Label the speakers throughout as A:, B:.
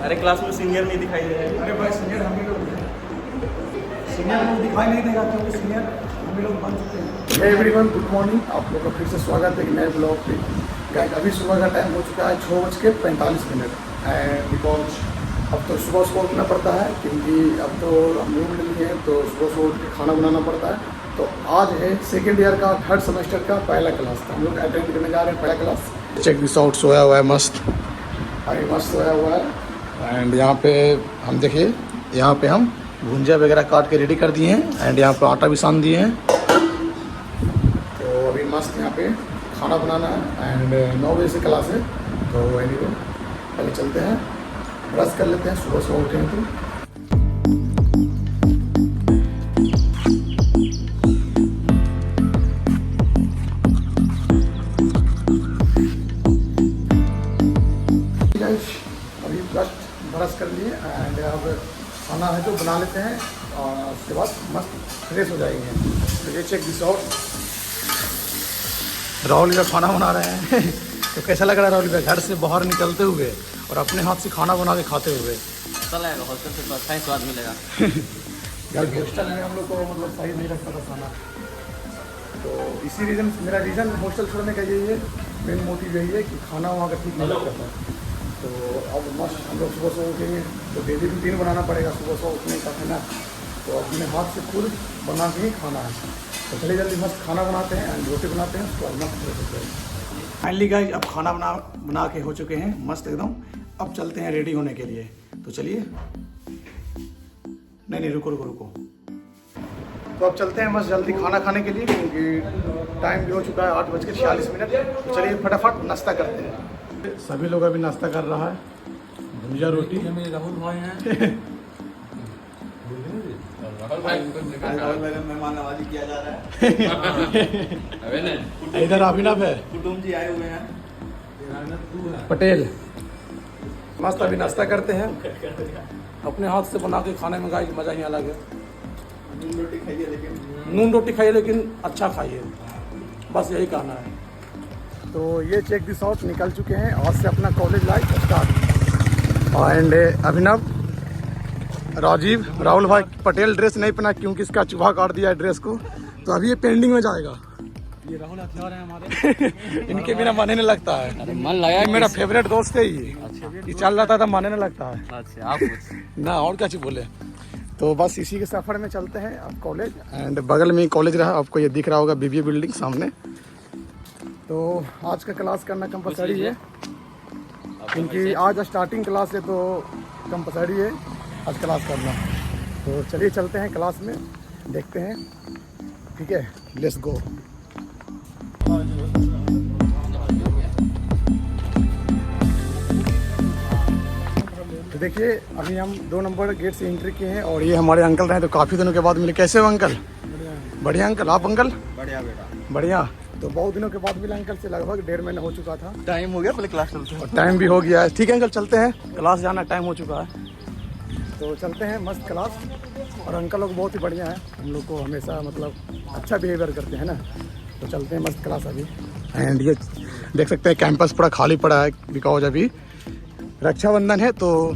A: अरे क्लास में सीनियर नहीं दिखाई दे रहे।
B: अरे भाई सीनियर हम ही लोग हैं। सीनियर लोग दिखाई नहीं देगा क्योंकि सीनियर हम ही लोग बन चुके हैं। एवरीवन गुड मॉर्निंग, आप लोग का फिर से स्वागत है एक नए ब्लॉग पे। गाइस अभी सुबह का टाइम हो चुका है 6:45 एंड बिकॉज अब तो सुबह उठना पड़ता है क्योंकि अब तो हम रूम ले लिए हैं तो सुबह उठ के खाना बनाना पड़ता है। तो आज है सेकेंड ईयर का 3rd सेमेस्टर का पहला क्लास, तो हम लोग अटेंड करने जा रहे हैं पहला क्लास। चेक दिस आउट, सोया हुआ है मस्त, अरे मस्त सोया हुआ है। एंड यहाँ पे हम देखिए, यहाँ पे हम भुंजिया वगैरह काट के रेडी कर दिए हैं एंड यहाँ पे आटा भी सान दिए हैं। तो अभी मस्त यहाँ पे खाना बनाना है एंड 9 बजे से क्लास है। तो एनीवे पहले चलते हैं, ब्रश कर लेते हैं, सुबह उठे हैं तो। अभी ब्रश कर लिए एंड अब खाना है तो बना लेते हैं और उसके बाद मस्त फ्रेश हो जाएंगे। तो ये चेक दिस आउट, राहुल का खाना बना रहे हैं। तो कैसा लग रहा है राहुल भाई घर से बाहर निकलते हुए और अपने हाथ से खाना बना के खाते हुए?
A: अच्छा लगेगा, हॉस्टल से तो अच्छा ही स्वाद मिलेगा।
B: यार हॉस्टल में हम लोग को मतलब सही नहीं लगता था खाना, तो इसी रीज़न, मेरा रीज़न हॉस्टल छोड़ने का यही है, मेन मोटिव यही है कि खाना वहाँ का ठीक नहीं लगता था। तो अब मस्त हम लोग सुबह उठेंगे तो डेली रूटीन बनाना पड़ेगा सुबह उठने का, है ना। तो अपने हाथ से खुद बना के ही खाना है। तो चलिए जल्दी मस्त खाना बनाते हैं एंड रोटी बनाते हैं, उसके बाद मस्त होते हैं। फाइनली गाइस अब खाना बना के हो चुके हैं मस्त एकदम। अब चलते हैं रेडी होने के लिए। तो चलिए, नहीं रुको। तो अब चलते हैं मस्त जल्दी खाना खाने के लिए क्योंकि टाइम भी हो चुका है 8:46। तो चलिए फटाफट नाश्ता करते हैं। सभी लोग अभी नाश्ता कर रहा है, भुजिया रोटी।
A: राहुल भाई हैं। मेहमान नवाजी किया जा रहा है।
B: इधर अभिनव है,
A: कुटुंब जी आए हुए हैं,
B: पटेल। मस्त अभी नाश्ता करते हैं, अपने हाथ से बना के खाने में गाइस मज़ा ही अलग है। नून रोटी खाइए लेकिन अच्छा खाइए, बस यही कहना है। तो ये चेक दिस आउट, निकल चुके हैं आज से अपना कॉलेज लाइफ स्टार्ट। एंड अभिनव, राजीव, राहुल भाई पटेल ड्रेस नहीं पहना क्योंकि इसका चूहा काट दिया है ड्रेस को, तो अभी ये पेंडिंग में जाएगा।
A: ये राहुल हथियार है हमारे।
B: इनके बिना मन नहीं लगता है।
A: मन लगा,
B: मेरा फेवरेट दोस्त है ये।
A: अच्छा,
B: ये चल रहा था मन नहीं लगता है।
A: अच्छा आप
B: ना और क्या चीज़ बोले। तो बस इसी के सफ़र में चलते हैं अब कॉलेज। एंड बगल में ही कॉलेज रहा, आपको ये दिख रहा होगा BBA बिल्डिंग सामने। तो आज का क्लास करना कंपलसरी है क्योंकि आज स्टार्टिंग क्लास है, तो कंपलसरी है आज क्लास करना। तो चलिए चलते हैं क्लास में, देखते हैं, ठीक है, लेट्स गो। तो देखिए अभी हम 2 नंबर गेट से एंट्री किए हैं और ये हमारे अंकल रहे, तो काफ़ी दिनों के बाद मिले। कैसे हो अंकल? बढ़िया अंकल, आप अंकल?
A: बढ़िया बेटा, बढ़िया।
B: तो बहुत दिनों के बाद मिला अंकल से, लगभग 1.5 महीना हो चुका था।
A: टाइम हो गया, पहले क्लास चलते हैं।
B: टाइम भी हो गया है, ठीक है अंकल चलते हैं, क्लास जाना टाइम हो चुका है। तो चलते हैं मस्त क्लास। और अंकल लोग बहुत ही बढ़िया है, हम लोग को हमेशा मतलब अच्छा बिहेवियर करते हैं ना। तो चलते हैं मस्त क्लास अभी। एंड ये देख सकते हैं कैंपस पूरा खाली पड़ा है बिकॉज अभी रक्षाबंधन है, तो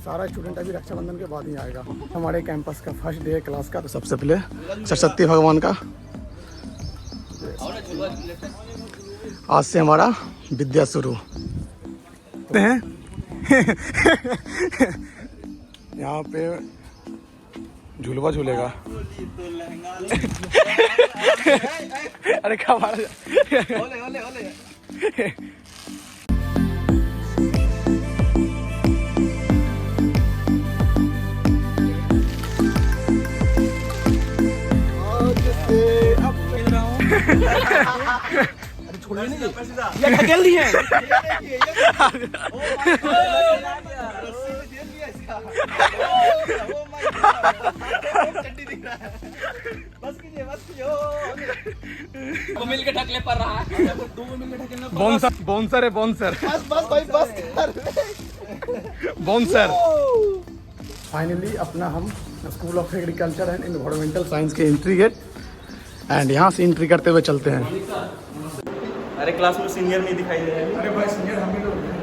B: सारा स्टूडेंट अभी रक्षाबंधन के बाद ही आएगा। हमारे कैंपस का फर्स्ट डे है क्लास का। तो सबसे पहले सरस्वती भगवान का आज से हमारा विद्या शुरू हैं। यहाँ पे झूलवा झूलेगा। अरे क्या मारा? अरे छोड़िए नहीं, ये ढकेल दिए।
A: मिलके ढकले पर रहा है,
B: बाउंसर है, बाउंसर।
A: बस भाई बस कर।
B: बाउंसर। फाइनली अपना हम school of agriculture and environmental science के एंट्री गेट एंड यहाँ से एंट्री करते हुए चलते हैं।
A: अरे क्लास में सीनियर नहीं दिखाई दे रहे।
B: अरे भाई सीनियर हम ही लोग हैं।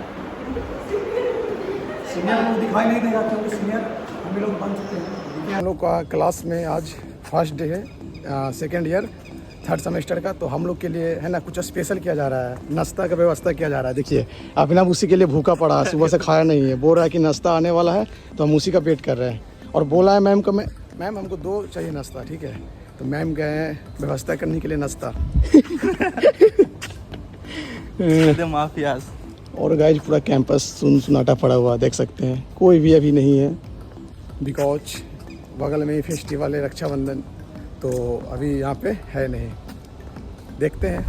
B: सीनियर को दिखाई नहीं देगा क्योंकि सीनियर हम लोग बन चुके हैं। हम लोग का क्लास में आज फर्स्ट डे है, सेकेंड ईयर थर्ड सेमेस्टर का। तो हम लोग के लिए है ना कुछ स्पेशल किया जा रहा है, नाश्ता का व्यवस्था किया जा रहा है। देखिए अभिनव उसी के लिए भूखा पड़ा है, सुबह से खाया नहीं है, बोल रहा है कि नाश्ता आने वाला है तो हम उसी का वेट कर रहे हैं। और बोला है मैम को, मैम हमको 2 चाहिए नाश्ता, ठीक है। तो मैम गए हैं व्यवस्था करने के लिए नाश्ता।
C: माफियाज।
B: और गाइज पूरा कैंपस सुनाटा पड़ा हुआ देख सकते हैं, कोई भी अभी नहीं है बिकॉज बगल में ही फेस्टिवल है रक्षाबंधन, तो अभी यहाँ पे है नहीं। देखते हैं।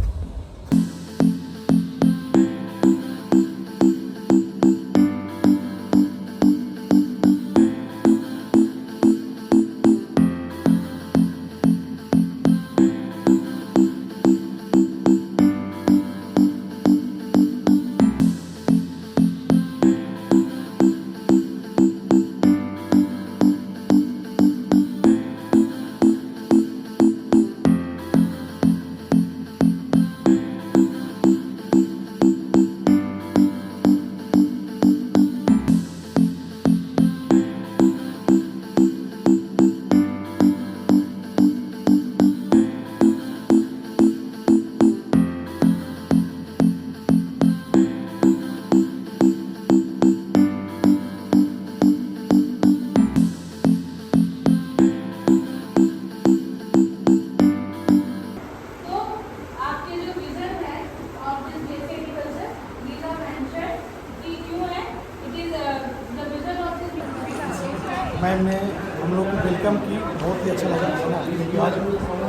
B: मैम ने हम लोग को वेलकम की, बहुत ही अच्छा लगा क्योंकि आज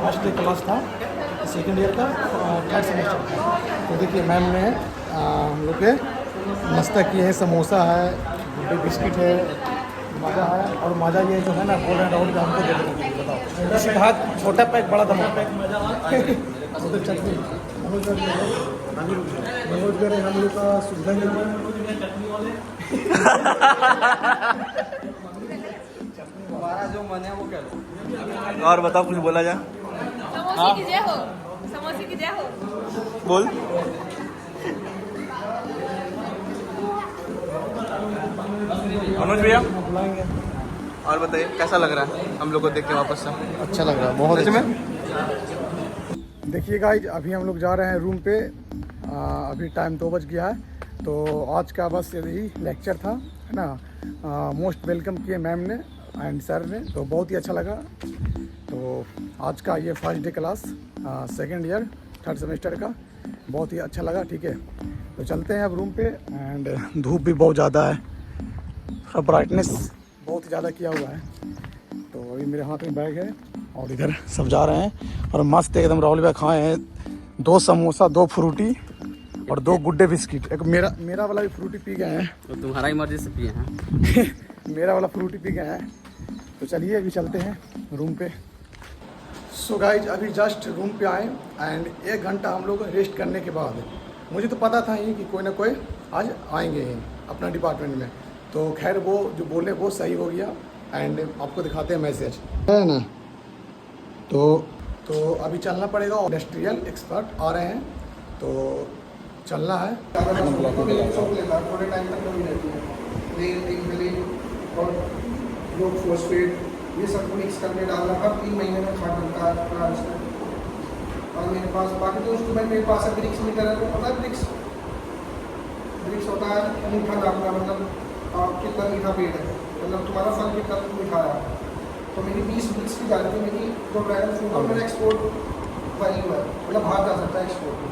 B: फर्स्ट डे क्लास था सेकेंड ईयर का थर्ड सेमेस्टर का। तो देखिए मैम ने हम लोग के नाश्ता किए हैं, समोसा है, गुड्डे बिस्किट है, माजा है। और माजा ये जो है ना बोल रहे हैं राहुल का हमको दे देना, बताओ इसके हाथ छोटा पैक बड़ा दम पैक उधर चटनी मनोज करे हम लोग का सुविधा
C: जो मन है वो क्या लो। और बताओ कुछ बोला जा।
D: समोसे की जय हो, समोसे की जय हो।
C: बोल। मनोज भैया
B: बुलाएंगे।
C: और बताइए कैसा लग रहा है हम लोग को देख के वापस से?
B: अच्छा लग रहा है बहुत।
C: सच में?
B: देखिए गाइज अभी हम लोग जा रहे हैं रूम पे। अभी टाइम 2 बज गया है। तो आज का बस यही लेक्चर था, है ना। मोस्ट वेलकम किए मैम ने एंड सर ने, तो बहुत ही अच्छा लगा। तो आज का ये first day class second year third semester का बहुत ही अच्छा लगा, ठीक है। तो चलते हैं अब रूम पे। एंड धूप भी बहुत ज़्यादा है, थोड़ा ब्राइटनेस बहुत ज़्यादा किया हुआ है। तो अभी मेरे हाथ में बैग है और इधर सब जा रहे हैं और मस्त एकदम राहुल भैया खाए हैं 2 समोसा, 2 फ्रूटी और 2 गुड्डे बिस्किट। एक मेरा वाला भी फ्रूटी पी गए हैं।
A: तो तुम्हारा ही मर्जी से पिए हैं।
B: मेरा वाला फ्रूटी पी गए हैं। तो चलिए अभी चलते हैं रूम पे। सो गाइज अभी जस्ट रूम पे आए एंड 1 घंटा हम लोग रेस्ट करने के बाद, मुझे तो पता था ही कि कोई ना कोई आज आएंगे ही अपना डिपार्टमेंट में। तो खैर वो जो बोले वो सही हो गया एंड आपको दिखाते हैं मैसेज, है ना। तो अभी चलना पड़ेगा, इंडस्ट्रियल एक्सपर्ट आ रहे हैं तो चलना है। थोड़े टाइम तक कमी रहती है और लोग फॉस्फेट ये सब मिक्स करके डालना। हर 3 महीने में खाद बनता है प्लांट्स में। और मेरे पास बाकी तो इंस्ट्रूमेंट मेरे पास है, ब्रिक्स मीटर है। तो पता है ब्रिक्स होता है मीठा नापना, मतलब आप कितना मीठा पेड़ है, मतलब तुम्हारा फल कितना मीठा है। तो मेरी 20 ब्रिक्स की जाती है मेरी जो ड्रैगन फ्रूट और मेरा एक्सपोर्ट वैल्यू है, मतलब बाहर जा सकता है एक्सपोर्ट में।